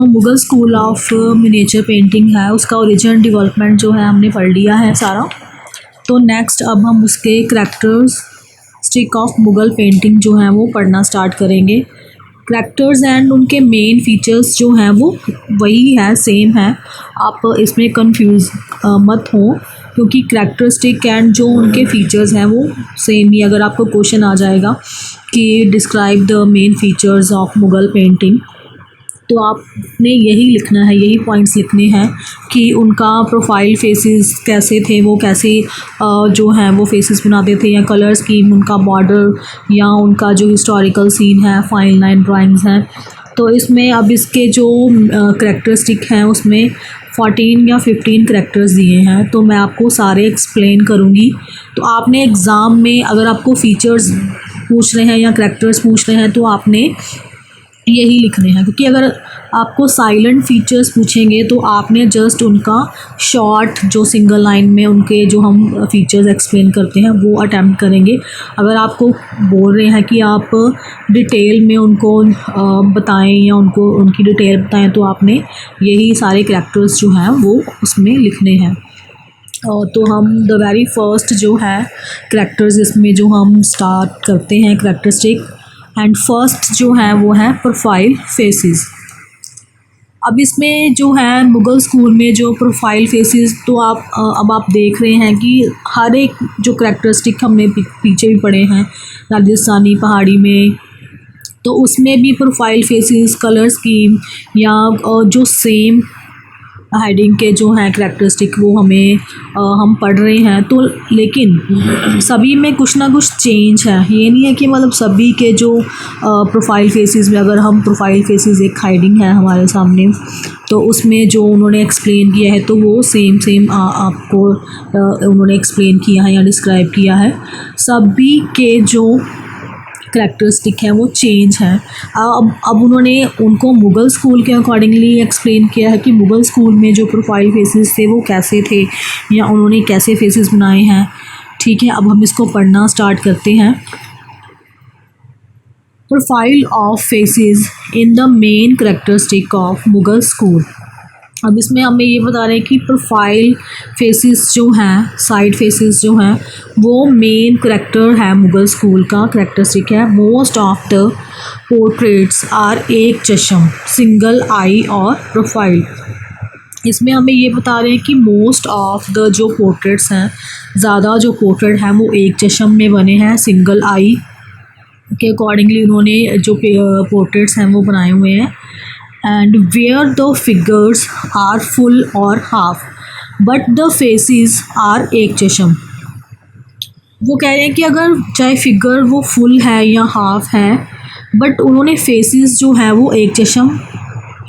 Mughal school of miniature painting है, उसका origin development जो है हमने पढ़ लिया है सारा। तो नेक्स्ट अब हम उसके करैक्टरिस्टिक ऑफ मुगल पेंटिंग जो है वो पढ़ना स्टार्ट करेंगे। करैक्टर्स एंड उनके मेन फीचर्स जो हैं वो वही है, सेम है, आप इसमें कंफ्यूज मत हो, क्योंकि करैक्टरिस्टिक एंड जो उनके फीचर्स हैं वो सेम ही। अगर आपको क्वेश्चन आ जाएगा कि describe the main features of Mughal painting, तो आपने यही लिखना है, यही पॉइंट्स लिखने हैं कि उनका प्रोफाइल फेसेस कैसे थे, वो कैसे जो हैं वो फेसेस बनाते थे, या कलर स्कीम, उनका बॉर्डर, या उनका जो हिस्टोरिकल सीन है, फाइन लाइन ड्राइंग्स हैं। तो इसमें अब इसके जो करैक्टरिस्टिक हैं उसमें 14 या 15 करैक्टर्स दिए हैं, तो मैं आपको सारे एक्सप्लेन करूँगी। तो आपने एग्ज़ाम में अगर आपको फीचर्स पूछ रहे हैं या करैक्टर्स पूछ रहे हैं तो आपने यही लिखने हैं, क्योंकि अगर आपको साइलेंट फीचर्स पूछेंगे तो आपने जस्ट उनका शॉर्ट जो सिंगल लाइन में उनके जो हम फीचर्स एक्सप्लेन करते हैं वो अटैम्प्ट करेंगे। अगर आपको बोल रहे हैं कि आप डिटेल में उनको बताएं या उनको उनकी डिटेल बताएं, तो आपने यही सारे करैक्टर्स जो हैं वो उसमें लिखने हैं। तो हम द वेरी फर्स्ट जो है करैक्टर्स इसमें जो हम स्टार्ट करते हैं करैक्टरिस्टिक, एंड फर्स्ट जो है वो है प्रोफाइल फेसेस। अब इसमें जो है मुग़ल स्कूल में जो प्रोफाइल फेसेस, तो अब आप देख रहे हैं कि हर एक जो करैक्टरिस्टिक हमने पीछे भी पढ़े हैं राजस्थानी पहाड़ी में, तो उसमें भी प्रोफाइल फेसेस, कलर स्कीम, या जो सेम हेडिंग के जो हैं करैक्टरिस्टिक वो हमें हम पढ़ रहे हैं। तो लेकिन सभी में कुछ ना कुछ चेंज है, ये नहीं है कि मतलब सभी के जो प्रोफाइल फेसेस में, अगर हम प्रोफाइल फेसेस एक हाइडिंग है हमारे सामने, तो उसमें जो उन्होंने एक्सप्लेन किया है तो वो सेम आपको उन्होंने एक्सप्लेन किया है या डिस्क्राइब किया है। सभी के जो करैक्टरिस्टिक हैं वो चेंज हैं। अब उन्होंने उनको मुग़ल स्कूल के अकॉर्डिंगली एक्सप्लेन किया है कि मुग़ल स्कूल में जो प्रोफाइल फेसेस थे वो कैसे थे, या उन्होंने कैसे फेसेस बनाए हैं। ठीक है, अब हम इसको पढ़ना स्टार्ट करते हैं। Profile of faces in the main characteristic of Mughal school. अब इसमें हमें ये बता रहे हैं कि प्रोफाइल फेसेस जो हैं, साइड फेसेस जो हैं, वो मेन करैक्टर है मुग़ल स्कूल का, करैक्टरिस्टिक है। Most of the portraits are एक चश्म, सिंगल आई और प्रोफाइल। इसमें हमें ये बता रहे हैं कि मोस्ट ऑफ द जो पोर्ट्रेट्स हैं, ज़्यादा जो पोर्ट्रेट हैं वो एक चश्म में बने हैं, सिंगल आई के अकॉर्डिंगली उन्होंने जो पोर्ट्रेट्स हैं वो बनाए हुए हैं। And where the figures are full और half but the faces are एक चश्म। वो कह रहे हैं कि अगर चाहे फिगर वो फुल है या हाफ है, बट उन्होंने फेसेस जो है वो एक चश्म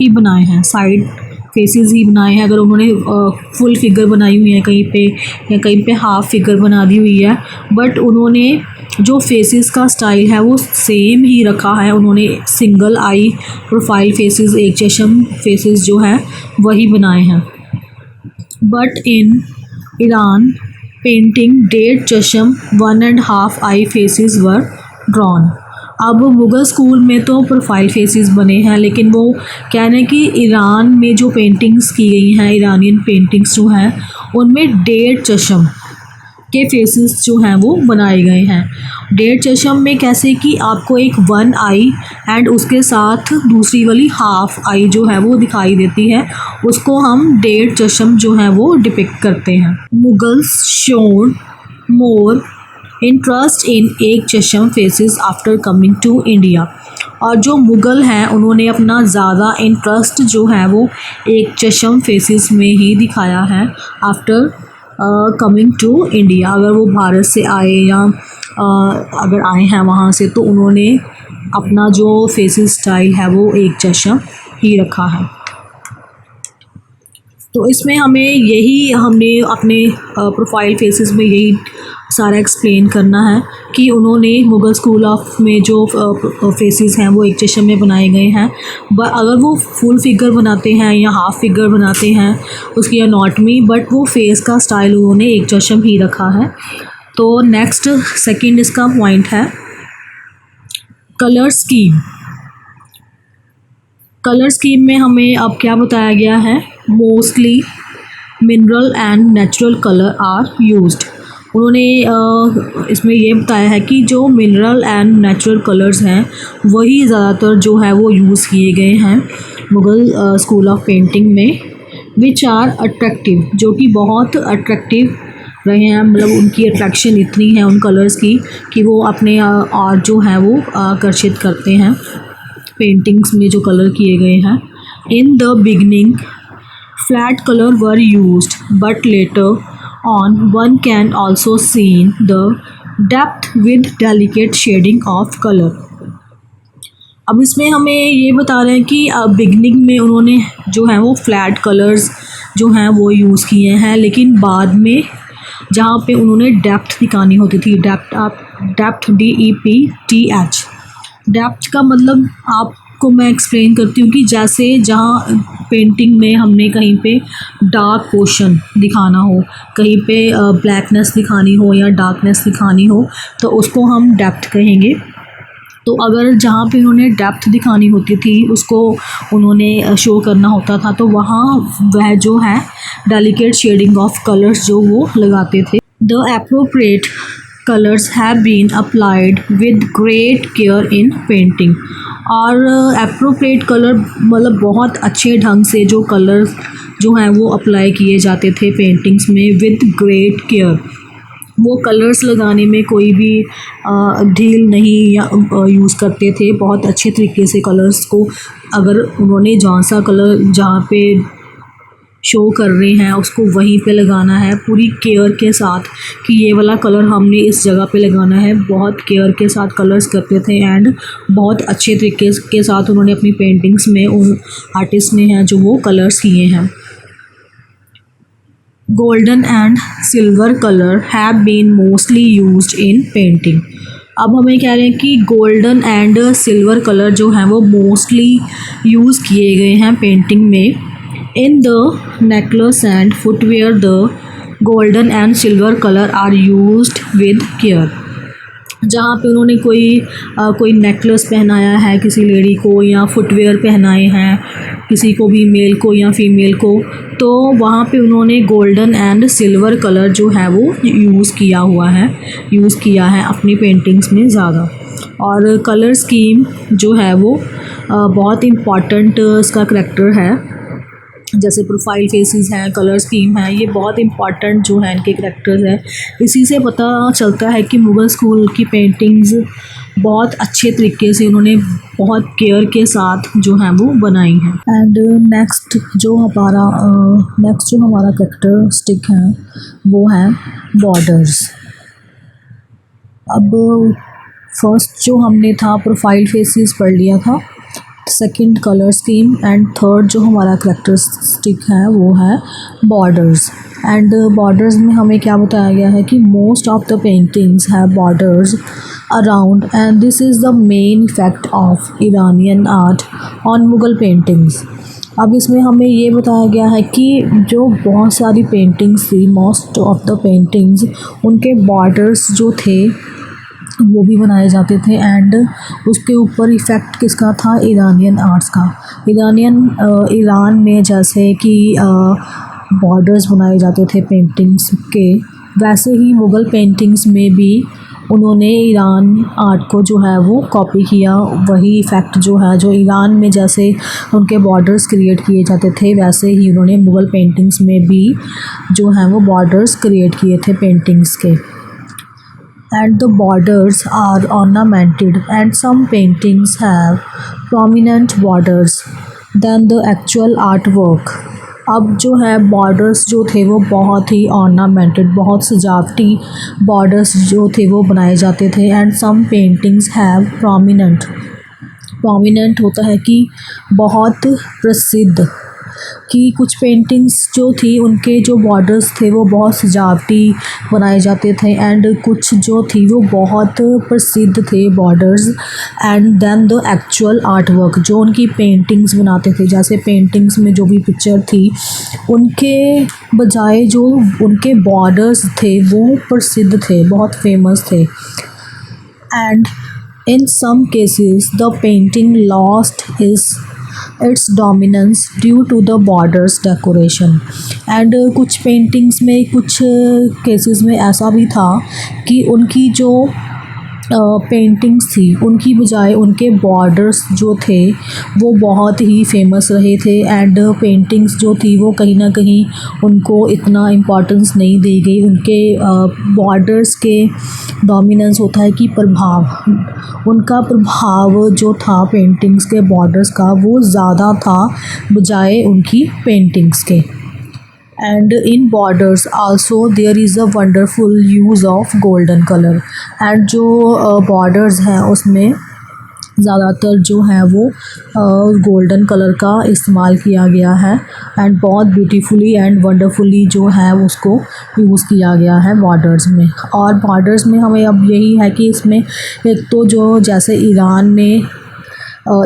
ही बनाए हैं, साइड फेसेस ही बनाए हैं। अगर उन्होंने फुल फिगर बनाई हुई है कहीं पे, या कहीं पे हाफ फिगर बना दी हुई है, बट उन्होंने जो फेसेस का स्टाइल है वो सेम ही रखा है। उन्होंने सिंगल आई प्रोफाइल फेसेस, एक चश्म फेसेस जो है वही बनाए हैं। But in Iran painting 1.5 चश्म 1.5 I faces were drawn. अब मुग़ल स्कूल में तो प्रोफाइल फेसेस बने हैं, लेकिन वो कह रहे हैं कि ईरान में जो पेंटिंग्स की गई हैं, ईरानियन पेंटिंग्स जो हैं, उनमें 1.5 चश्म के फेसेस जो हैं वो बनाए गए हैं। 1.5 चश्म में कैसे कि आपको एक 1 आई एंड उसके साथ दूसरी वाली हाफ आई जो है वो दिखाई देती है, उसको हम 1.5 चश्म जो है वो डिपिक्ट करते हैं। Mughals showed more interest in एक चश्म faces after coming to India. और जो मुग़ल हैं उन्होंने अपना ज़्यादा इंटरेस्ट जो है वो एक चश्म फेसेस में ही दिखाया है आफ्टर कमिंग टू इंडिया। अगर वो भारत से आए या अगर आए हैं वहाँ से, तो उन्होंने अपना जो फेसेस स्टाइल है वो एक चश्म ही रखा है। तो इसमें हमने अपने प्रोफाइल फेसेस में यही सारा एक्सप्लेन करना है कि उन्होंने मुग़ल स्कूल ऑफ में जो फेसेस हैं वो एक चश्म में बनाए गए हैं। अगर वो फुल फिगर बनाते हैं या हाफ फिगर बनाते हैं उसकी एनाटॉमी, बट वो फेस का स्टाइल उन्होंने एक चश्म ही रखा है। तो नेक्स्ट सेकंड इसका पॉइंट है कलर स्कीम। कलर स्कीम में हमें अब क्या बताया गया है, mostly mineral and natural colour are used. उन्होंने इसमें ये बताया है कि जो मिनरल एंड नेचुरल कलर्स हैं वही ज़्यादातर जो है वो यूज़ किए गए हैं मुग़ल स्कूल ऑफ पेंटिंग में, विच आर अट्रैक्टिव, जो कि बहुत अट्रैक्टिव रहे हैं। मतलब उनकी अट्रैक्शन इतनी है उन कलर्स की कि वो अपने आर्ट जो है वो आकर्षित करते हैं पेंटिंग्स में जो कलर किए गए हैं। In the beginning flat colour were used but later on one can also see the depth with delicate shading of color। अब इसमें हमें ये बता रहे हैं कि बिगनिंग में उन्होंने जो है वो फ्लैट कलर्स जो हैं वो यूज़ किए हैं, लेकिन बाद में जहाँ पे उन्होंने डेप्थ दिखानी होती थी, डेप्थ DEPTH, डेप्थ का मतलब आपको मैं एक्सप्लेन करती हूँ कि जैसे जहाँ पेंटिंग में हमने कहीं पे डार्क पोर्शन दिखाना हो, कहीं पे ब्लैकनेस दिखानी हो या डार्कनेस दिखानी हो तो उसको हम डेप्थ कहेंगे। तो अगर जहाँ पे उन्होंने डेप्थ दिखानी होती थी उसको उन्होंने शो करना होता था तो वहाँ वह जो है डेलिकेट शेडिंग ऑफ कलर्स जो वो लगाते थे। The appropriate colours have been applied with great care in painting. और एप्रोप्रिएट कलर मतलब बहुत अच्छे ढंग से जो कलर जो हैं वो अप्लाई किए जाते थे पेंटिंग्स में विद ग्रेट केयर। वो कलर्स लगाने में कोई भी ढील नहीं या यूज़ करते थे, बहुत अच्छे तरीके से कलर्स को अगर उन्होंने जौन सा कलर जहाँ पे शो कर रहे हैं उसको वहीं पे लगाना है पूरी केयर के साथ कि ये वाला कलर हमने इस जगह पे लगाना है, बहुत केयर के साथ कलर्स करते थे एंड बहुत अच्छे तरीके के साथ उन्होंने अपनी पेंटिंग्स में उन आर्टिस्ट ने हैं जो वो कलर्स किए हैं। Golden and silver colour have been mostly used in painting. अब हमें कह रहे हैं कि गोल्डन एंड सिल्वर कलर जो हैं वो मोस्टली यूज़ किए गए हैं पेंटिंग में। In the necklace and footwear the golden and silver colour are used with care. जहाँ पे उन्होंने कोई नेकलेस पहनाया है किसी लेडी को या फुटवेयर पहनाए हैं किसी को भी, मेल को या फीमेल को, तो वहाँ पे उन्होंने गोल्डन एंड सिल्वर कलर जो है वो यूज़ किया है अपनी पेंटिंग्स में ज़्यादा। और कलर स्कीम जो है वो बहुत इम्पॉर्टेंट इसका करैक्टर है, जैसे प्रोफाइल फेसेस हैं, कलर स्कीम है, ये बहुत इम्पॉर्टेंट जो है इनके करैक्टर्स हैं। इसी से पता चलता है कि मुग़ल स्कूल की पेंटिंग्स बहुत अच्छे तरीके से उन्होंने बहुत केयर के साथ जो है वो बनाई हैं। एंड नेक्स्ट जो हमारा करैक्टरिस्टिक है वो है बॉर्डर्स। अब फर्स्ट जो हमने था प्रोफाइल फेसेस पढ़ लिया था, second colour scheme and third जो हमारा करैक्टरिस्टिक है वो है बॉर्डर्स। एंड बॉर्डर्स में हमें क्या बताया गया है कि most of the paintings have borders around and this is the main effect of Iranian art on Mughal paintings. अब इसमें हमें ये बताया गया है कि जो बहुत सारी पेंटिंग्स थी, मोस्ट ऑफ द पेंटिंग्स उनके बॉर्डर्स जो थे वो भी बनाए जाते थे एंड उसके ऊपर इफ़ेक्ट किसका था, ईरानियन आर्ट्स का। ईरान में जैसे कि बॉर्डर्स बनाए जाते थे पेंटिंग्स के, वैसे ही मुग़ल पेंटिंग्स में भी उन्होंने ईरान आर्ट को जो है वो कॉपी किया। वही इफ़ेक्ट जो है जो ईरान में जैसे उनके बॉर्डर्स क्रिएट किए जाते थे वैसे ही उन्होंने मुग़ल पेंटिंग्स में भी जो है वो बॉर्डर्स क्रिएट किए थे पेंटिंग्स के। And the borders are ornamented and some paintings have prominent borders than the actual artwork। अब जो है बॉर्डर्स जो थे वो बहुत ही ऑर्नामेंटेड, बहुत सजावटी बॉर्डर्स जो थे वो बनाए जाते थे। And some paintings have prominent होता है कि बहुत प्रसिद्ध, कि कुछ पेंटिंग्स जो थी उनके जो बॉर्डर्स थे वो बहुत सजावटी बनाए जाते थे एंड कुछ जो थी वो बहुत प्रसिद्ध थे borders. And then the actual art work जो उनकी पेंटिंग्स बनाते थे, जैसे पेंटिंग्स में जो भी पिक्चर थी उनके बजाय जो उनके बॉर्डर्स थे वो प्रसिद्ध थे, बहुत फेमस थे। And in some cases the painting lost his its dominance due to the borders decoration। And कुछ पेंटिंग्स में कुछ केसेस में ऐसा भी था कि उनकी जो पेंटिंग्स थी उनकी बजाय उनके बॉर्डर्स जो थे वो बहुत ही फेमस रहे थे। एंड पेंटिंग्स जो थी वो कहीं ना कहीं उनको इतना इम्पोर्टेंस नहीं दी गई। उनके बॉर्डर्स के डोमिनेंस होता है कि प्रभाव, उनका प्रभाव जो था पेंटिंग्स के बॉर्डर्स का वो ज़्यादा था बजाय उनकी पेंटिंग्स के। And in borders also there is a wonderful use of golden colour. And जो बॉर्डर्स हैं उसमें ज़्यादातर जो है वो गोल्डन कलर का इस्तेमाल किया गया है। एंड बहुत ब्यूटीफुली एंड वंडरफुली जो है उसको यूज़ किया गया है बॉर्डर्स में। और बॉर्डर्स में हमें अब यही है कि इसमें एक तो जो जैसे ईरान में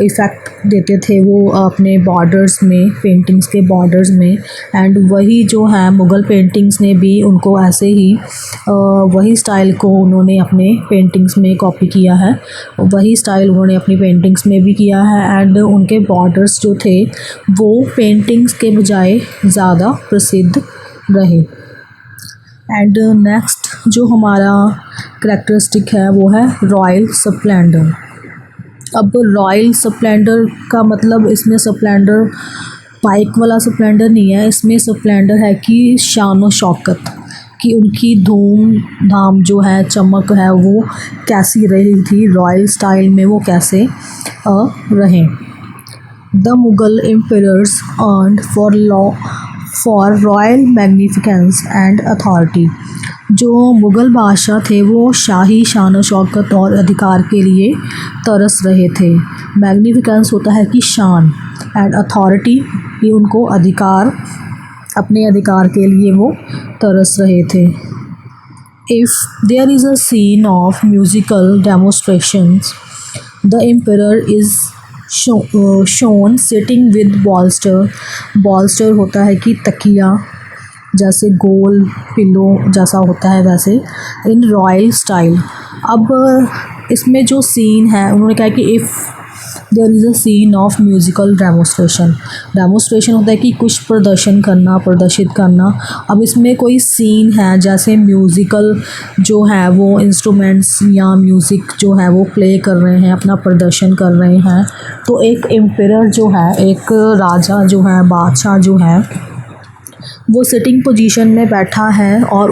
इफ़ेक्ट देते थे वो अपने बॉर्डर्स में, पेंटिंग्स के बॉर्डर्स में। एंड वही जो है मुग़ल पेंटिंग्स ने भी उनको ऐसे ही वही स्टाइल को उन्होंने अपने पेंटिंग्स में कॉपी किया है, वही स्टाइल उन्होंने अपनी पेंटिंग्स में भी किया है। एंड उनके बॉर्डर्स जो थे वो पेंटिंग्स के बजाय ज़्यादा प्रसिद्ध रहे। एंड नेक्स्ट जो हमारा करैक्टरिस्टिक है वो है रॉयल स्प्लेंडर। अब रॉयल स्प्लेंडर का मतलब इसमें स्प्लेंडर बाइक वाला स्प्लेंडर नहीं है, इसमें स्प्लेंडर है कि शान व शौकत, कि उनकी धूम धाम जो है, चमक है वो कैसी रही थी, रॉयल स्टाइल में वो कैसे रहे। The Mughal emperors earned for royal magnificence and authority. जो मुग़ल बादशाह थे वो शाही शान शौकत और अधिकार के लिए तरस रहे थे। मैग्निफिकेंस होता है कि शान, एंड अथॉरिटी कि उनको अधिकार, अपने अधिकार के लिए वो तरस रहे थे। If there is a scene of musical demonstrations the emperor is shown sitting with bolster. Bolster होता है कि तकिया, जैसे गोल पिलो जैसा होता है वैसे, इन रॉयल स्टाइल। अब इसमें जो सीन है उन्होंने कहा कि if there is a scene of musical demonstration, demonstration होता है कि कुछ प्रदर्शन करना, प्रदर्शित करना। अब इसमें कोई सीन है जैसे म्यूज़िकल जो है वो इंस्ट्रूमेंट्स या म्यूज़िक जो है वो प्ले कर रहे हैं, अपना प्रदर्शन कर रहे हैं, तो एक एम्परर जो है, एक राजा जो है, बादशाह जो है, वो सिटिंग पोजीशन में बैठा है और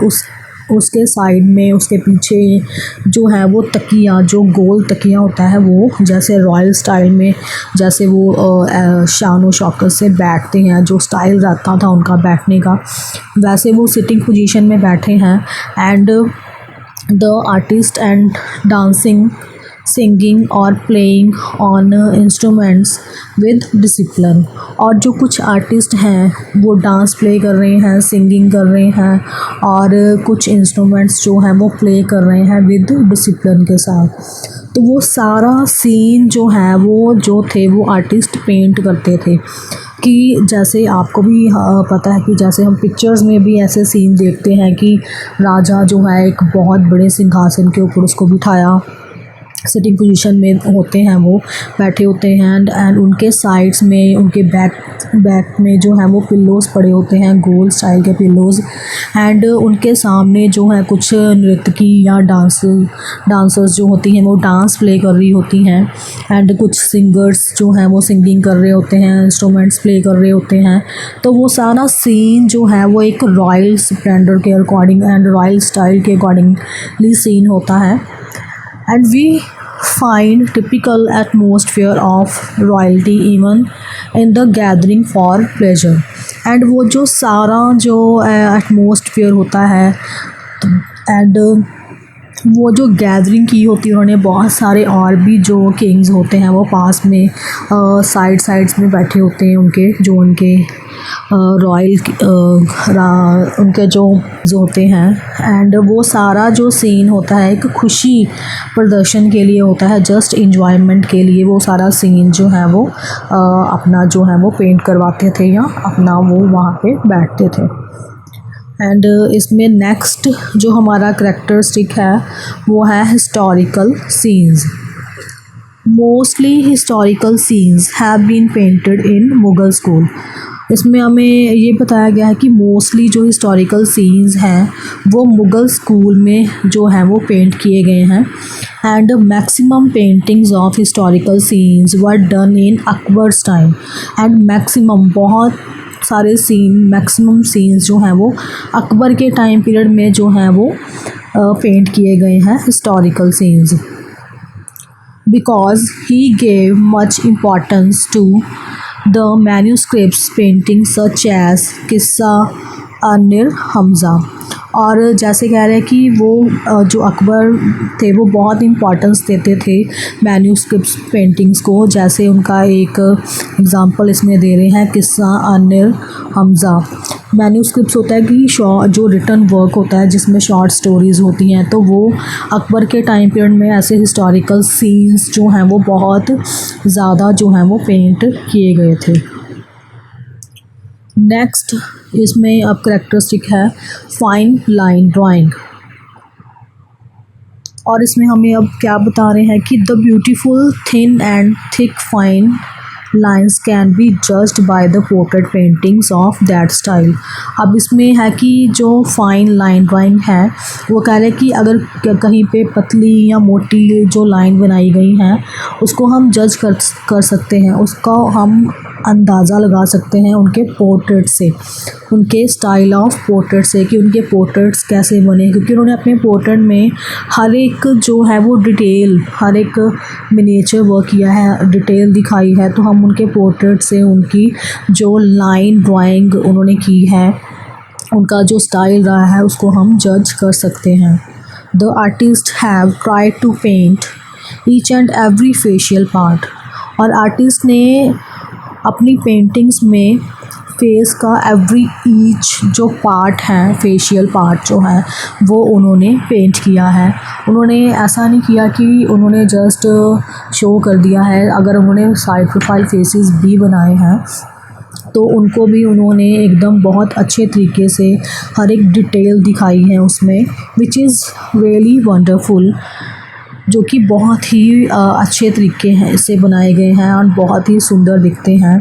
उसके साइड में, उसके पीछे जो है वो तकिया, जो गोल तकिया होता है वो जैसे रॉयल स्टाइल में, जैसे वो शान व शौकत से बैठते हैं, जो स्टाइल रहता था उनका बैठने का, वैसे वो सिटिंग पोजीशन में बैठे हैं। And the artist and dancing, singing और playing on instruments with discipline. और जो कुछ आर्टिस्ट हैं वो डांस प्ले कर रहे हैं, सिंगिंग कर रहे हैं, और कुछ इंस्ट्रूमेंट्स जो हैं वो प्ले कर रहे हैं विद डिसिप्लिन के साथ। तो वो सारा सीन जो है वो जो थे वो आर्टिस्ट पेंट करते थे, कि जैसे आपको भी पता है कि जैसे हम पिक्चर्स में भी ऐसे सीन देखते हैं कि राजा जो है एक बहुत बड़े सिंहासन के ऊपर उसको बिठाया, सिटिंग पोजीशन में होते हैं, वो बैठे होते हैं। एंड उनके साइड्स में, उनके बैक में जो है वो पिल्लोज़ पड़े होते हैं, गोल स्टाइल के पिल्लोज़। एंड उनके सामने जो है कुछ नर्तकी या डांसर्स जो होती हैं वो डांस प्ले कर रही होती हैं। एंड कुछ सिंगर्स जो हैं वो सिंगिंग कर रहे होते हैं, इंस्ट्रूमेंट्स प्ले कर रहे होते हैं। तो वो सारा सीन जो है वो एक रॉयल स्प्लेंडर के अकॉर्डिंग एंड रॉयल स्टाइल के अकॉर्डिंगली सीन होता है। And we find typical atmosphere of royalty even in the gathering for pleasure। and वो जो सारा जो एटमॉस्फेयर होता है, एंड वो जो गैदरिंग की होती है उन्होंने, बहुत सारे और भी जो किंग्स होते हैं वो पास में साइड्स में बैठे होते हैं, उनके जो उनके रॉयल उनके जो होते हैं। एंड वो सारा जो सीन होता है एक खुशी प्रदर्शन के लिए होता है, जस्ट इंजॉयमेंट के लिए वो सारा सीन जो है वो अपना जो है वो पेंट करवाते थे या अपना वो वहाँ पे बैठते थे। एंड इसमें नेक्स्ट जो हमारा करैक्टरिस्टिक है वो है historical scenes. Mostly historical scenes have been painted in Mughal school. इसमें हमें ये बताया गया है कि मोस्टली जो हिस्टोरिकल सीन्स हैं वो मुगल स्कूल में जो है वो पेंट किए गए हैं। And maximum paintings of historical scenes were done in Akbar's time. And maximum बहुत सारे मैक्सिमम सीन्स जो हैं वो अकबर के टाइम पीरियड में जो हैं वो पेंट किए गए हैं historical scenes. Because he gave much importance to the manuscripts paintings such as किस्सा अनिर हमज़ा। और जैसे कह रहे हैं कि वो जो अकबर थे वो बहुत इम्पोर्टेंस देते थे मैन्यूस्क्रिप्ट्स पेंटिंग्स को। जैसे उनका एक एग्ज़ाम्पल इसमें दे रहे हैं किस्सा अनिर हमज़ा। मैन्यूस्क्रिप्ट्स होता है कि जो रिटन वर्क होता है जिसमें शॉर्ट स्टोरीज़ होती हैं, तो वो अकबर के टाइम पीरियड में ऐसे हिस्टोरिकल सीन्स जो हैं वो बहुत ज़्यादा जो हैं वो पेंट किए गए थे। नेक्स्ट इसमें अब करेक्टरिस्टिक है फाइन लाइन ड्राइंग। और इसमें हमें अब क्या बता रहे हैं कि the beautiful thin and thick fine lines can be judged by the portrait paintings of that style. अब इसमें है कि जो फाइन लाइन ड्राइंग है वो कह रहे हैं कि अगर कहीं पे पतली या मोटी जो लाइन बनाई गई हैं उसको हम जज कर सकते हैं, उसका हम अंदाज़ा लगा सकते हैं उनके पोर्ट्रेट से, उनके स्टाइल ऑफ पोर्ट्रेट से कि उनके पोर्ट्रेट्स कैसे बने, क्योंकि उन्होंने अपने पोर्ट्रेट में हर एक जो है वो डिटेल, हर एक मिनिएचर वर्क किया है, डिटेल दिखाई है। तो हम उनके पोर्ट्रेट से उनकी जो लाइन ड्राइंग उन्होंने की है, उनका जो स्टाइल रहा है उसको हम जज कर सकते हैं। The artist have tried to paint each and every facial part. और आर्टिस्ट ने अपनी पेंटिंग्स में फेस का ईच जो पार्ट है, फेशियल पार्ट जो है वो उन्होंने पेंट किया है। उन्होंने ऐसा नहीं किया कि उन्होंने जस्ट शो कर दिया है। अगर उन्होंने साइड प्रोफाइल फेसेस भी बनाए हैं तो उनको भी उन्होंने एकदम बहुत अच्छे तरीके से हर एक डिटेल दिखाई है उसमें, विच इज़ रियली वंडरफुल, जो कि बहुत ही अच्छे तरीके हैं इससे बनाए गए हैं और बहुत ही सुंदर दिखते हैं।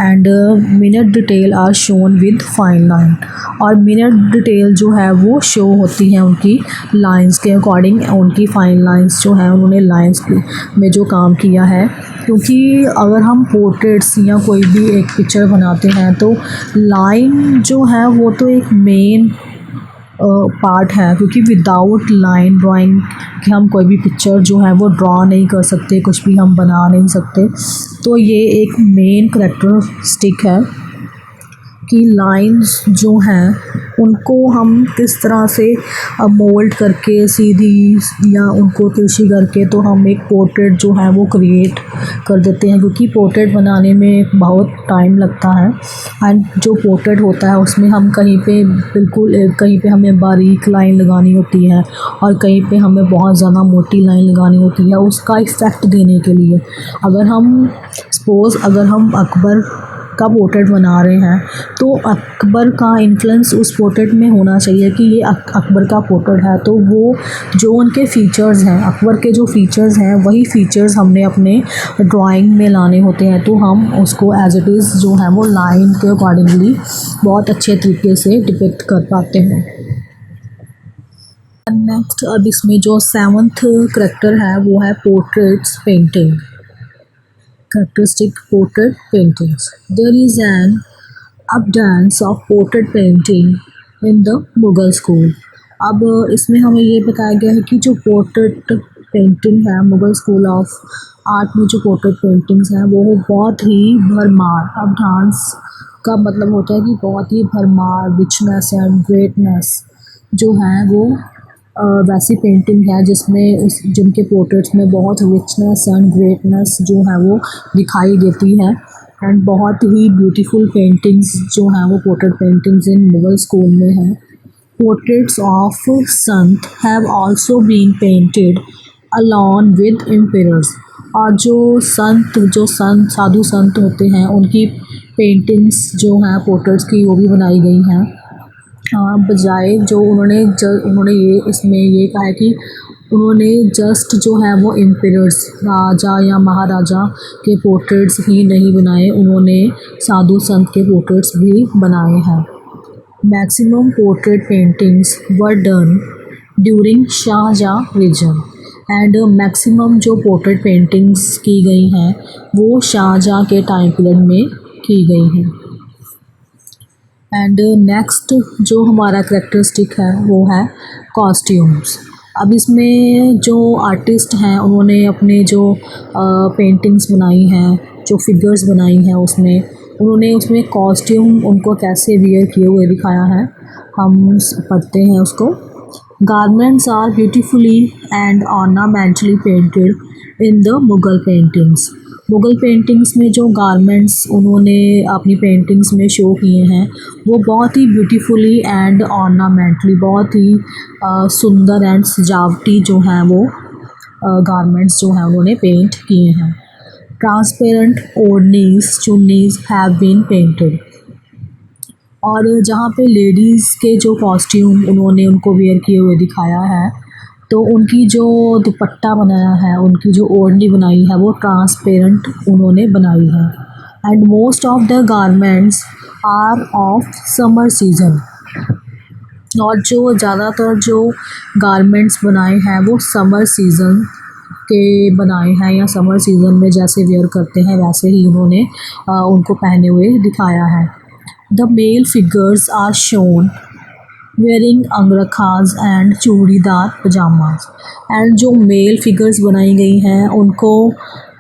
And minute detail are shown with fine line. और मिनट डिटेल जो है वो शो होती हैं उनकी लाइंस के अकॉर्डिंग, उनकी फाइन लाइंस जो हैं उन्होंने लाइंस में जो काम किया है। क्योंकि अगर हम पोर्ट्रेट्स या कोई भी एक पिक्चर बनाते हैं तो लाइन जो है वो तो एक मेन पार्ट है, क्योंकि विदाउट लाइन ड्राइंग कि हम कोई भी पिक्चर जो है वो ड्रॉ नहीं कर सकते, कुछ भी हम बना नहीं सकते। तो ये एक मेन करैक्टरिस्टिक है कि लाइंस जो हैं उनको हम किस तरह से मोल्ड करके सीधी या उनको तिरछी करके तो हम एक पोर्ट्रेट जो है वो क्रिएट कर देते हैं। क्योंकि पोर्ट्रेट बनाने में बहुत टाइम लगता है एंड जो पोर्ट्रेट होता है उसमें हम कहीं पे बिल्कुल कहीं पे हमें बारीक लाइन लगानी होती है और कहीं पे हमें बहुत ज़्यादा मोटी लाइन लगानी होती है उसका इफ़ेक्ट देने के लिए। अगर हम अकबर का पोर्ट्रेट बना रहे हैं तो अकबर का इन्फ्लुएंस उस पोर्ट्रेट में होना चाहिए कि ये अकबर का पोर्ट्रेट है, तो वो जो उनके फ़ीचर्स हैं, अकबर के जो फ़ीचर्स हैं वही फ़ीचर्स हमने अपने ड्राइंग में लाने होते हैं। तो हम उसको एज इट इज़ जो है वो लाइन के अकॉर्डिंगली बहुत अच्छे तरीके से डिपिक्ट कर पाते हैं। नेक्स्ट अब इसमें जो 7th करैक्टर है वो है portraits painting. Characteristic portrait paintings. There is an abundance of portrait painting in the Mughal school. अब इसमें हमें ये बताया गया है कि जो पोर्ट्रेट पेंटिंग है मुग़ल स्कूल ऑफ आर्ट में जो पोर्ट्रेट पेंटिंग्स हैं वो बहुत ही भरमार, अब डांस का मतलब होता है कि बहुत ही भरमार, रिचनेस एंड ग्रेटनेस जो है वो वैसी पेंटिंग है जिसमें जिनके पोर्ट्रेट्स में बहुत रिचनेस एंड ग्रेटनेस जो है वो दिखाई देती है। एंड बहुत ही ब्यूटीफुल पेंटिंग्स जो हैं वो portrait paintings in Mughal school में हैं। Portraits of sant have also been painted along with emperors. और जो साधु संत होते हैं उनकी पेंटिंग्स जो हैं पोर्ट्रेट्स की वो भी बनाई गई हैं। बजाय जो उन्होंने ये इसमें ये कहा है कि उन्होंने जस्ट जो है वो एम्परर्स राजा या महाराजा के पोर्ट्रेट्स ही नहीं बनाए, उन्होंने साधु संत के पोर्ट्रेट्स भी बनाए हैं। Maximum portrait paintings were done during Shah Jahan region and maximum जो पोर्ट्रेट पेंटिंग्स की गई हैं वो शाहजहाँ के टाइम पीरियड में की गई हैं। एंड नेक्स्ट जो हमारा करेक्टरिस्टिक है वो है कॉस्ट्यूम्स। अब इसमें जो आर्टिस्ट हैं उन्होंने अपने जो पेंटिंग्स बनाई हैं, जो फिगर्स बनाई हैं, उसमें उन्होंने उसमें कॉस्ट्यूम उनको कैसे वियर किए हुए दिखाया है, हम पढ़ते हैं उसको। Garments are beautifully and ornamentally painted in the Mughal paintings. Mughal paintings में जो गारमेंट्स उन्होंने अपनी पेंटिंग्स में शो किए हैं वो बहुत ही ब्यूटीफुली एंड ऑर्नामेंटली, बहुत ही सुंदर एंड सजावटी जो हैं वो गारमेंट्स जो हैं उन्होंने पेंट किए हैं। Transparent odhnis chunnis have been painted. और जहाँ पे लेडीज़ के जो कॉस्ट्यूम उन्होंने उनको वेयर किए हुए दिखाया है, तो उनकी जो दुपट्टा बनाया है, उनकी जो ओढ़नी बनाई है वो ट्रांसपेरेंट उन्होंने बनाई है। And most of the garments are of summer season. और जो ज़्यादातर जो गारमेंट्स बनाए हैं वो समर सीज़न के बनाए हैं, या समर सीज़न में जैसे वेयर करते हैं वैसे ही उन्होंने उनको पहने हुए दिखाया है। The male figures are shown wearing angarkhas and churidar pyjamas. And जो मेल फिगर्स बनाई गई हैं उनको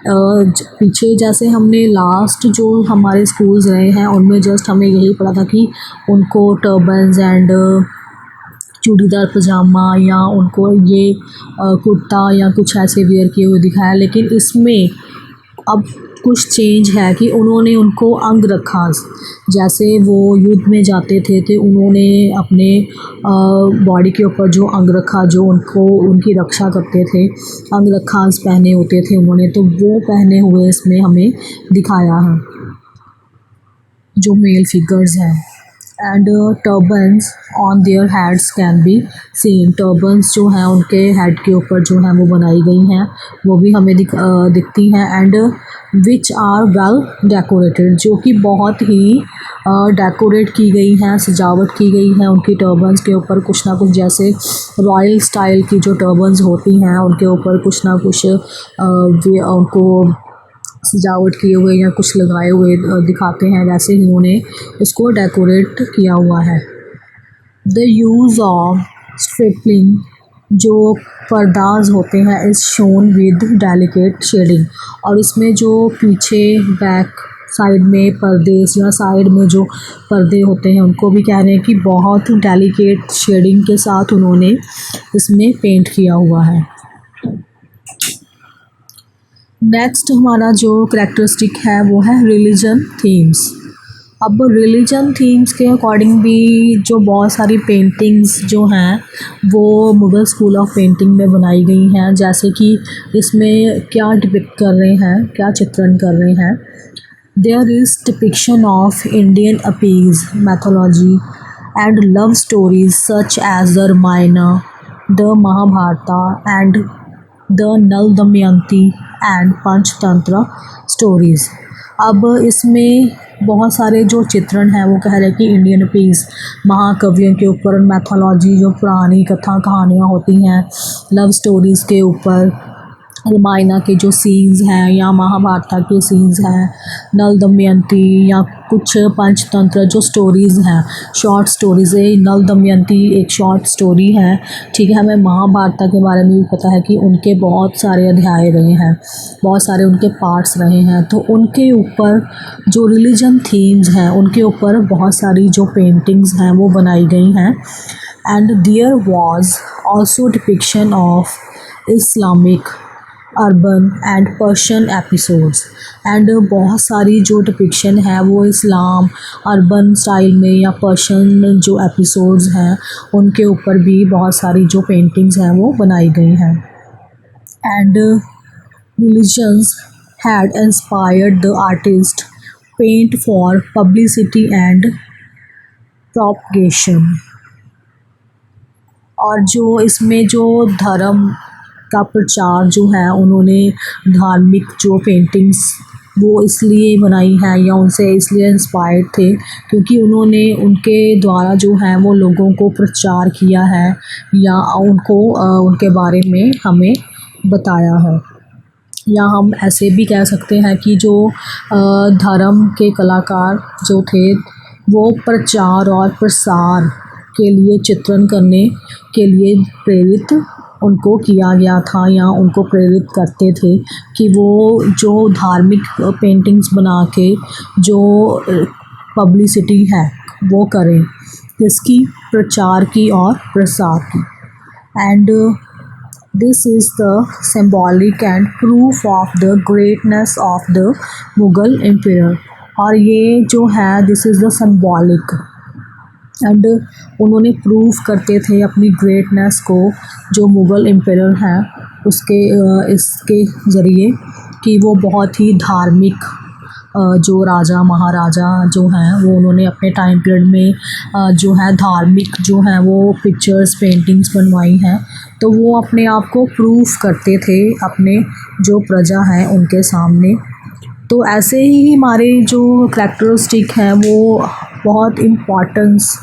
पीछे जैसे हमने लास्ट जो हमारे स्कूल्स रहे हैं उनमें जस्ट हमें यही पढ़ा था कि उनको टर्बन्स एंड चूड़ीदार पजामा या उनको ये कुर्ता या कुछ ऐसे वेयर किए हुए दिखाया, लेकिन इसमें अब कुछ चेंज है कि उन्होंने उनको अंगरखाज, जैसे वो युद्ध में जाते थे तो उन्होंने अपने बॉडी के ऊपर जो अंगरखा जो उनको उनकी रक्षा करते थे अंगरखाज पहने होते थे उन्होंने, तो वो पहने हुए इसमें हमें दिखाया है जो मेल फिगर्स हैं। And turbans on their heads can be seen. Turbans जो हैं उनके हेड के ऊपर जो हैं वो बनाई गई हैं, वो भी हमें दिखती हैं। And which are well decorated, जो कि बहुत ही डेकोरेट की गई हैं, सजावट की गई है उनकी टर्बन्स के ऊपर। कुछ ना कुछ जैसे रॉयल स्टाइल की जो टर्बन्स होती हैं उनके ऊपर कुछ ना कुछ उनको सजावट किए हुए या कुछ लगाए हुए दिखाते हैं, वैसे ही उन्होंने इसको डेकोरेट किया हुआ है। द यूज़ ऑफ स्ट्रिपलिंग, जो पर्दाज होते हैं, is shown with delicate shading. और इसमें जो पीछे बैक साइड में पर्दे या साइड में जो पर्दे होते हैं उनको भी कह रहे हैं कि बहुत डेलिकेट शेडिंग के साथ उन्होंने इसमें पेंट किया हुआ है। नेक्स्ट हमारा जो करेक्टरिस्टिक है वो है रिलीजन थीम्स। अब रिलीजन थीम्स के अकॉर्डिंग भी जो बहुत सारी पेंटिंग्स जो हैं वो मुगल स्कूल ऑफ पेंटिंग में बनाई गई हैं, जैसे कि इसमें क्या डिपिक्ट कर रहे हैं, क्या चित्रण कर रहे हैं। There is depiction of Indian epics mythology and love stories such as the Ramayana, the Mahabharata and the Nal Damayanti and Panchatantra stories. अब इसमें बहुत सारे जो चित्रण हैं वो कह रहे हैं कि इंडियन पीस महाकवियों के ऊपर, मैथोलॉजी जो पुरानी कथा कहानियाँ होती हैं, लव स्टोरीज़ के ऊपर, रामायण के जो सीन्स हैं या महाभारत के सीन्स हैं, नल दमयंती या कुछ पंचतंत्र जो स्टोरीज़ हैं, शॉर्ट स्टोरीज़ है। नल दमयंती एक शॉर्ट स्टोरी है, ठीक है। हमें महाभारत के बारे में भी पता है कि उनके बहुत सारे अध्याय रहे हैं, बहुत सारे उनके पार्ट्स रहे हैं, तो उनके ऊपर जो रिलीजन थीम्स हैं उनके ऊपर बहुत सारी जो पेंटिंग्स हैं वो बनाई गई हैं। And there was also depiction of Islamic, urban and Persian episodes. And बहुत सारी जो डिपिक्शन है वो इस्लाम, अर्बन स्टाइल में या पर्शियन जो एपिसोड्स हैं उनके ऊपर भी बहुत सारी जो पेंटिंग्स हैं वो बनाई गई हैं। And religions had inspired the artist paint for publicity and propagation। और जो इसमें जो धर्म का प्रचार जो है उन्होंने धार्मिक जो पेंटिंग्स वो इसलिए बनाई है या उनसे इसलिए इंस्पायर्ड थे क्योंकि उन्होंने उनके द्वारा जो है वो लोगों को प्रचार किया है या उनको उनके बारे में हमें बताया है। या हम ऐसे भी कह सकते हैं कि जो धर्म के कलाकार जो थे वो प्रचार और प्रसार के लिए चित्रण करने के लिए प्रेरित उनको किया गया था या उनको प्रेरित करते थे कि वो जो धार्मिक पेंटिंग्स बना के जो पब्लिसिटी है वो करें इसकी प्रचार की और प्रसार की। And this is the symbolic and proof of the greatness of the Mughal empire. और ये जो है this is the symbolic and उन्होंने प्रूव करते थे अपनी ग्रेटनेस को जो मुग़ल एम्पायर हैं उसके इसके ज़रिए कि वो बहुत ही धार्मिक जो राजा महाराजा जो हैं वो उन्होंने अपने टाइम पीरियड में जो है धार्मिक जो है वो पिक्चर्स पेंटिंग्स बनवाई हैं तो वो अपने आप को प्रूफ करते थे अपने जो प्रजा है उनके सामने। तो ऐसे ही हमारे जो करैक्टरिस्टिक हैं वो बहुत इम्पोर्टेंस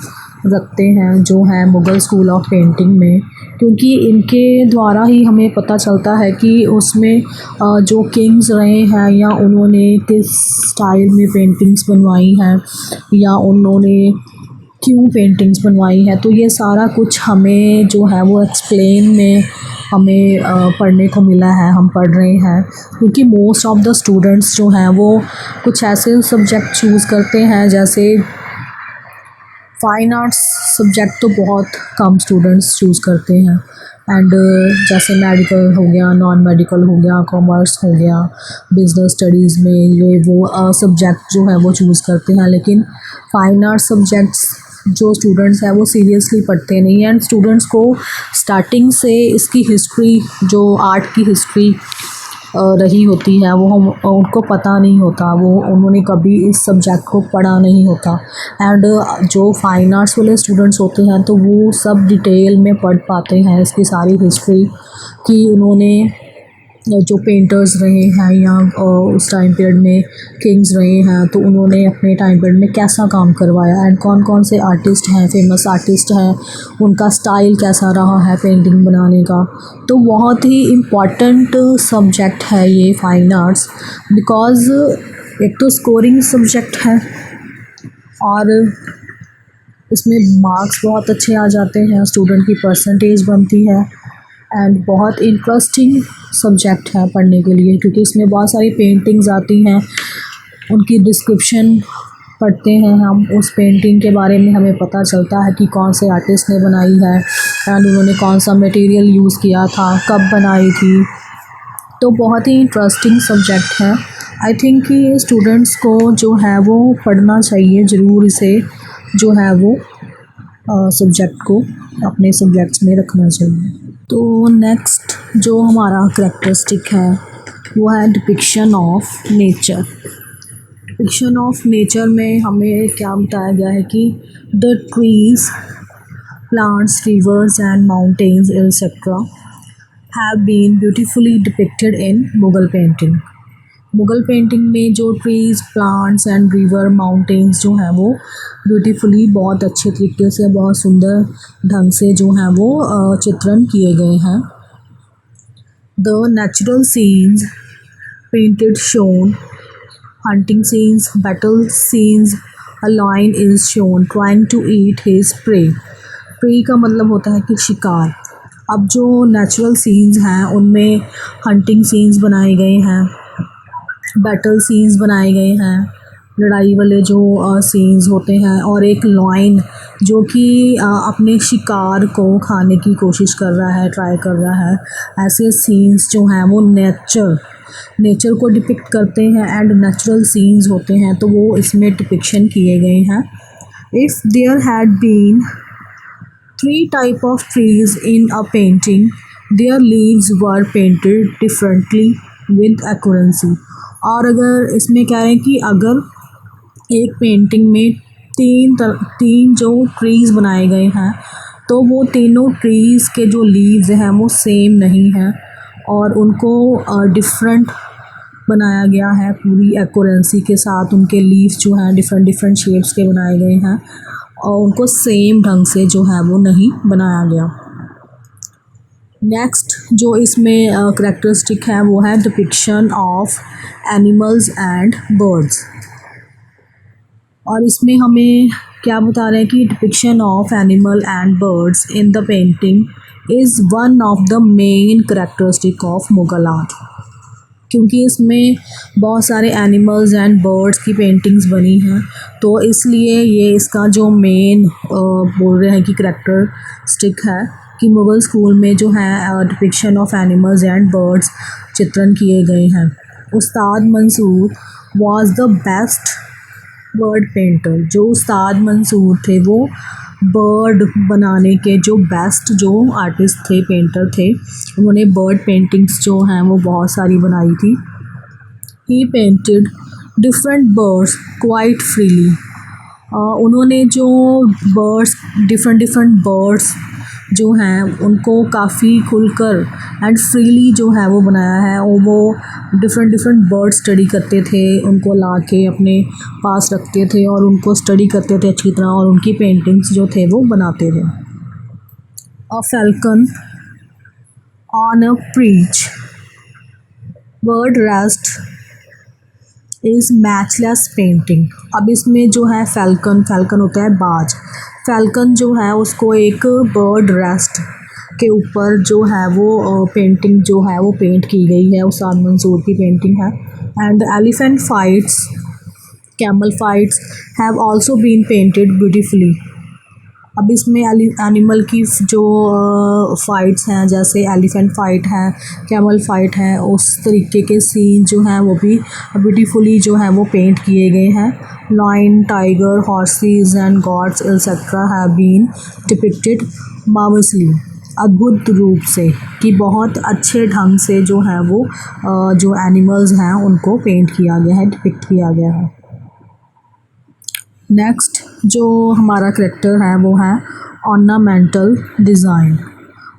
रखते हैं जो है मुग़ल स्कूल ऑफ पेंटिंग में क्योंकि इनके द्वारा ही हमें पता चलता है कि उसमें जो किंग्स रहे हैं या उन्होंने किस स्टाइल में पेंटिंग्स बनवाई हैं या उन्होंने क्यों पेंटिंग्स बनवाई हैं। तो ये सारा कुछ हमें जो है वो एक्सप्लेन में हमें पढ़ने को मिला है, हम पढ़ रहे हैं क्योंकि मोस्ट ऑफ द स्टूडेंट्स जो हैं वो कुछ ऐसे सब्जेक्ट चूज़ करते हैं जैसे फ़ाइन आर्ट्स सब्जेक्ट तो बहुत कम स्टूडेंट्स चूज़ करते हैं एंड जैसे मेडिकल हो गया, नॉन मेडिकल हो गया, कॉमर्स हो गया, बिज़नेस स्टडीज़ में ये वो सब्जेक्ट जो है वो चूज़ करते हैं। लेकिन फ़ाइन आर्ट्स सब्जेक्ट्स जो स्टूडेंट्स हैं वो सीरियसली पढ़ते नहीं हैं एंड स्टूडेंट्स को स्टार्टिंग से इसकी हिस्ट्री जो आर्ट की हिस्ट्री रही होती है वो हम उनको पता नहीं होता, वो उन्होंने कभी इस सब्जेक्ट को पढ़ा नहीं होता। एंड जो फ़ाइन आर्ट्स वाले स्टूडेंट्स होते हैं तो वो सब डिटेल में पढ़ पाते हैं इसकी सारी हिस्ट्री कि उन्होंने जो पेंटर्स रहे हैं या उस टाइम पीरियड में किंग्स रहे हैं तो उन्होंने अपने टाइम पीरियड में कैसा काम करवाया एंड कौन कौन से आर्टिस्ट हैं, फेमस आर्टिस्ट हैं, उनका स्टाइल कैसा रहा है पेंटिंग बनाने का। तो बहुत ही इम्पॉर्टेंट सब्जेक्ट है ये फ़ाइन आर्ट्स बिकॉज़ एक तो स्कोरिंग सब्जेक्ट है और इसमें मार्क्स बहुत अच्छे आ जाते हैं, स्टूडेंट की परसेंटेज बनती है एंड बहुत इंटरेस्टिंग सब्जेक्ट है पढ़ने के लिए क्योंकि इसमें बहुत सारी पेंटिंग्स आती हैं, उनकी डिस्क्रिप्शन पढ़ते हैं हम, उस पेंटिंग के बारे में हमें पता चलता है कि कौन से आर्टिस्ट ने बनाई है एंड उन्होंने कौन सा मटेरियल यूज़ किया था, कब बनाई थी। तो बहुत ही इंटरेस्टिंग सब्जेक्ट है। आई थिंक कि ये स्टूडेंट्स को जो है वो पढ़ना चाहिए ज़रूर, इसे जो है वो सब्जेक्ट को अपने सब्जेक्ट्स में रखना चाहिए। तो नेक्स्ट जो हमारा करैक्टरिस्टिक है वो है depiction of nature. Depiction of nature में हमें क्या बताया गया है कि the trees, plants, rivers and mountains etcetera have been beautifully depicted in Mughal painting. Mughal painting में जो trees, plants and river, mountains जो हैं वो ब्यूटीफुली बहुत अच्छे तरीके से, बहुत सुंदर ढंग से जो हैं वो चित्रण किए गए हैं। The natural scenes painted shown hunting scenes, battle scenes, a lion is shown trying to eat his prey। prey का मतलब होता है कि शिकार। अब जो नेचुरल सीन्स हैं उनमें हंटिंग सीन्स बनाए गए हैं, बैटल सीन्स बनाए गए हैं, लड़ाई वाले जो सीन्स होते हैं, और एक लॉयन जो कि अपने शिकार को खाने की कोशिश कर रहा है, ट्राई कर रहा है। ऐसे सीन्स जो हैं वो नेचर को डिपिक्ट करते हैं एंड नेचुरल सीन्स होते हैं, तो वो इसमें डिपिक्शन किए गए हैं। If there had been 3 type of trees in a painting, their leaves were painted differently with accuracy। और अगर इसमें कह रहे हैं कि अगर एक पेंटिंग में तीन जो ट्रीज़ बनाए गए हैं तो वो तीनों ट्रीज़ के जो लीव्स हैं वो सेम नहीं हैं और उनको डिफरेंट बनाया गया है। पूरी एक्यूरेंसी के साथ उनके लीव्स जो हैं डिफरेंट डिफरेंट शेप्स के बनाए गए हैं और उनको सेम ढंग से जो है वो नहीं बनाया गया। नेक्स्ट जो इसमें करेक्टरिस्टिक है वो है depiction of animals and birds. और इसमें हमें क्या बता रहे हैं कि depiction of animal and birds in the painting is one of the main characteristic of Mughal art. क्योंकि इसमें बहुत सारे एनिमल्स एंड बर्ड्स की पेंटिंग्स बनी हैं तो इसलिए ये इसका जो मेन बोल रहे हैं कि करेक्टरिस्टिक है कि मुग़ल स्कूल में जो है depiction of animals and birds चित्रण किए गए हैं। Ustad Mansur was the best bird painter. जो उस्ताद मंसूर थे वो बर्ड बनाने के जो बेस्ट जो आर्टिस्ट थे, पेंटर थे, उन्होंने बर्ड पेंटिंग्स जो हैं वो बहुत सारी बनाई थी। He painted different birds quite freely. उन्होंने जो बर्ड्स डिफरेंट डिफरेंट बर्ड्स जो हैं उनको काफ़ी खुलकर एंड फ्रीली जो है वो बनाया है। और वो डिफरेंट डिफरेंट बर्ड स्टडी करते थे, उनको ला के अपने पास रखते थे और उनको स्टडी करते थे अच्छी तरह और उनकी पेंटिंग्स जो थे वो बनाते थे। A falcon on a perch bird rest is matchless painting. अब इसमें जो है फैल्कन होता है बाज। फैल्कन जो है उसको एक बर्ड रेस्ट के ऊपर जो है वो पेंटिंग जो है वो पेंट की गई है, उस्ताद मंसूर की पेंटिंग है। And elephant fights, camel fights have also been painted beautifully. अब इसमें एनिमल की जो फ़ाइट्स हैं, जैसे एलिफेंट फ़ाइट है, कैमल फ़ाइट है, उस तरीके के सीन जो हैं वो भी ब्यूटीफुली जो है वो पेंट किए गए हैं। Lion, tiger, horses and gods etcetera have been depicted marvellously. अद्भुत रूप से कि बहुत अच्छे ढंग से जो है वो जो एनिमल्स हैं उनको पेंट किया गया है, डिपिक्ट किया गया है। नेक्स्ट जो हमारा करेक्टर है वो है ऑर्नामेंटल डिज़ाइन।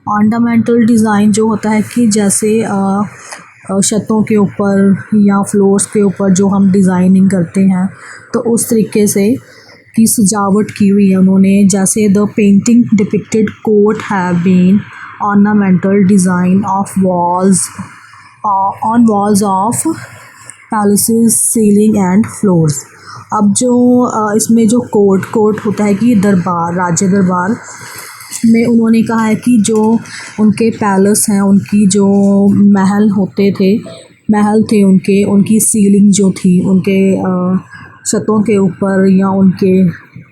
ऑर्नामेंटल डिज़ाइन जो होता है कि जैसे छतों के ऊपर या फ्लोर्स के ऊपर जो हम डिज़ाइनिंग करते हैं तो उस तरीके से की सजावट की हुई है उन्होंने। जैसे the painting depicted coat have been ornamental design of walls on walls of palaces, ceiling and floors. अब जो इसमें जो कोट होता है कि दरबार, राज्य दरबार में उन्होंने कहा है कि जो उनके पैलेस हैं, उनकी जो महल थे उनके, उनकी सीलिंग जो थी उनके छतों के ऊपर या उनके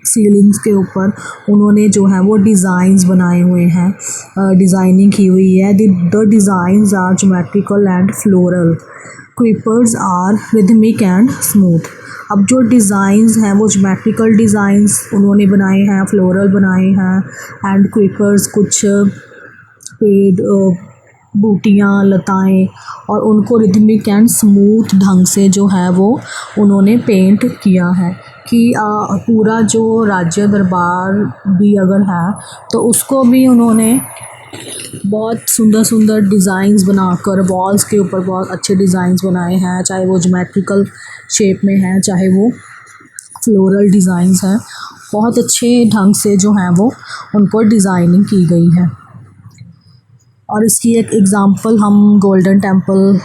सीलिंग्स के ऊपर उन्होंने जो है वो डिज़ाइंस बनाए हुए हैं, डिज़ाइनिंग की हुई है। The designs are geometrical and floral, creepers are rhythmic and smooth. अब जो डिज़ाइंस हैं वो ज्योमेट्रिकल डिज़ाइंस उन्होंने बनाए हैं, फ्लोरल बनाए हैं एंड क्रीपर्स कुछ पेड़, बूटियाँ, लताएं, और उनको रिदमिक एंड स्मूथ ढंग से जो है वो उन्होंने पेंट किया है कि पूरा जो राज्य दरबार भी अगर है तो उसको भी उन्होंने बहुत सुंदर सुंदर डिज़ाइंस बनाकर वॉल्स के ऊपर बहुत अच्छे डिज़ाइंस बनाए हैं, चाहे वो ज्योमेट्रिकल शेप में है चाहे वो फ्लोरल डिज़ाइंस हैं। बहुत अच्छे ढंग से जो है वो उनको डिज़ाइनिंग की गई है। और इसकी एक एग्ज़ाम्पल हम गोल्डन टेम्पल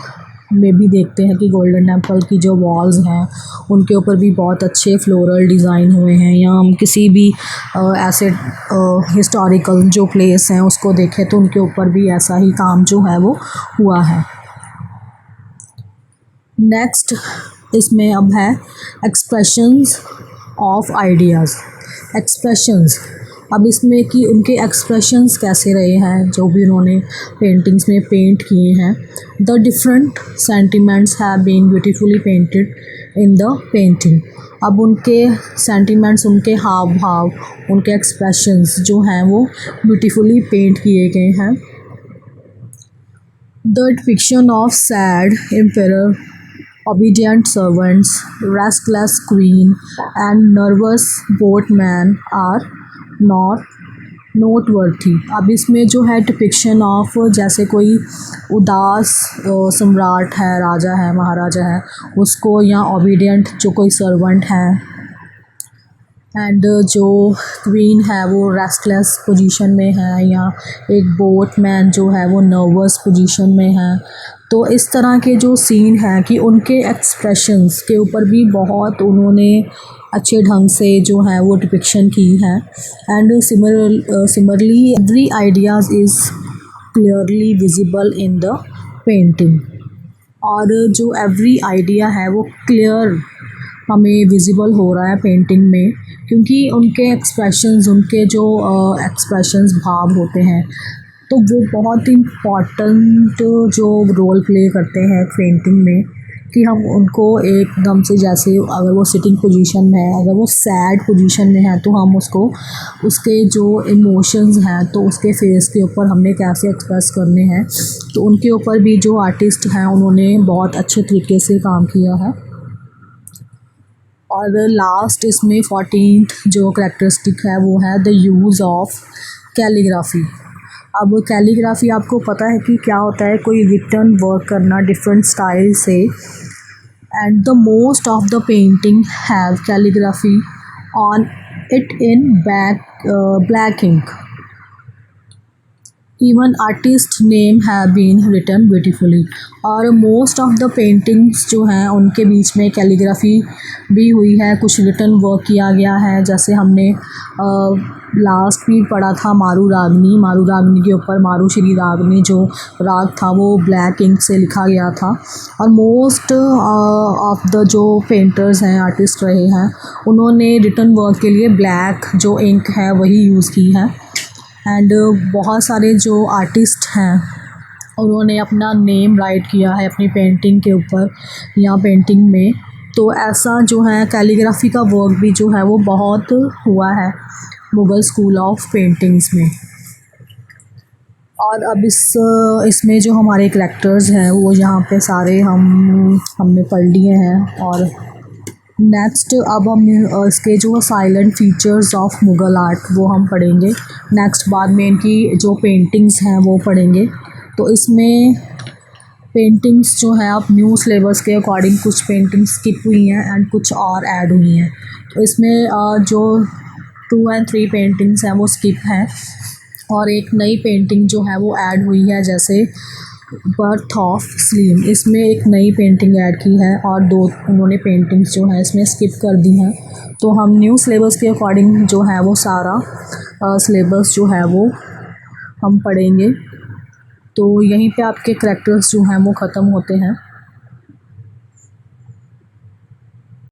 में भी देखते हैं कि गोल्डन टेम्पल की जो वॉल्स हैं उनके ऊपर भी बहुत अच्छे फ्लोरल डिज़ाइन हुए हैं। या हम किसी भी ऐसे हिस्टोरिकल जो प्लेस हैं उसको देखें तो उनके ऊपर भी ऐसा ही काम जो है वो हुआ है। नेक्स्ट इसमें अब है एक्सप्रेशंस ऑफ आइडियाज़। एक्सप्रेशंस, अब इसमें कि उनके एक्सप्रेशंस कैसे रहे हैं जो भी उन्होंने पेंटिंग्स में पेंट किए हैं। The different sentiments have been beautifully painted in the painting. अब उनके सेंटिमेंट्स, उनके हाव भाव, उनके एक्सप्रेशंस जो हैं वो ब्यूटीफुली पेंट किए गए हैं। The depiction of sad emperor, obedient servants, restless queen, and nervous boatman are not नोटवर्थी। अब इसमें जो है डिपिक्शन ऑफ जैसे कोई उदास सम्राट है, राजा है, महाराजा है, उसको, या ओबीडियंट जो कोई सर्वेंट है, एंड जो क्वीन है वो रेस्टलेस पोजीशन में है, या एक बोटमैन जो है वो नर्वस पोजीशन में है। तो इस तरह के जो सीन हैं कि उनके एक्सप्रेशंस के ऊपर भी बहुत उन्होंने अच्छे ढंग से जो है वो डिपिक्शन की है। And similarly every ideas is clearly visible in the painting. और जो एवरी आइडिया है वो क्लियर हमें विजिबल हो रहा है पेंटिंग में, क्योंकि उनके एक्सप्रेशंस, उनके जो एक्सप्रेशंस भाव होते हैं, तो वो बहुत इम्पॉर्टेंट जो रोल प्ले करते हैं पेंटिंग में, कि हम उनको एकदम से, जैसे अगर वो सिटिंग पोजीशन में है, अगर वो सैड पोजीशन में है, तो हम उसको उसके जो इमोशंस हैं तो उसके फेस के ऊपर हमने कैसे एक्सप्रेस करने हैं, तो उनके ऊपर भी जो आर्टिस्ट हैं उन्होंने बहुत अच्छे तरीके से काम किया है। और लास्ट इसमें 14th जो करैक्टरिस्टिक है वो है द यूज़ ऑफ कैलीग्राफी। अब कैलीग्राफी आपको पता है कि क्या होता है, कोई रिटन वर्क करना डिफरेंट स्टाइल से। And the most of the painting have calligraphy on it in black ink. Even artist name have been written beautifully. और मोस्ट ऑफ द पेंटिंग्स जो हैं उनके बीच में कैलीग्राफी भी हुई है, कुछ रिटन वर्क किया गया है। जैसे हमने लास्ट भी पढ़ा था मारू रागनी के ऊपर मारू श्री रागनी जो राग था वो ब्लैक इंक से लिखा गया था। और मोस्ट ऑफ द जो पेंटर्स हैं, आर्टिस्ट रहे हैं, उन्होंने रिटन वर्क के लिए ब्लैक जो इंक है वही यूज़ की है। एंड बहुत सारे जो आर्टिस्ट हैं उन्होंने अपना नेम राइट किया है अपनी पेंटिंग के ऊपर या पेंटिंग में। तो ऐसा जो है कैलीग्राफी का वर्क भी जो है वो बहुत हुआ है मुग़ल स्कूल ऑफ पेंटिंग्स में। और अब इसमें जो हमारे करैक्टर्स हैं वो यहाँ पे सारे हमने पढ़ लिए हैं। और नेक्स्ट अब हम इसके जो salient features of Mughal art वो हम पढ़ेंगे नेक्स्ट। बाद में इनकी जो पेंटिंग्स हैं वो पढ़ेंगे। तो इसमें पेंटिंग्स जो है अब न्यू सिलेबस के अकॉर्डिंग कुछ पेंटिंग्स स्किप हुई हैं एंड कुछ और ऐड हुई हैं। तो इसमें जो 2 और 3 पेंटिंग्स हैं वो स्किप हैं, और एक नई पेंटिंग जो है वो ऐड हुई है, जैसे बर्थ ऑफ सलीम। इसमें एक नई पेंटिंग ऐड की है और 2 उन्होंने पेंटिंग्स जो हैं इसमें स्किप कर दी हैं। तो हम न्यू सिलेबस के अकॉर्डिंग जो है वो सारा सिलेबस जो है वो हम पढ़ेंगे। तो यहीं पे आपके करैक्टर्स जो हैं वो ख़त्म होते हैं।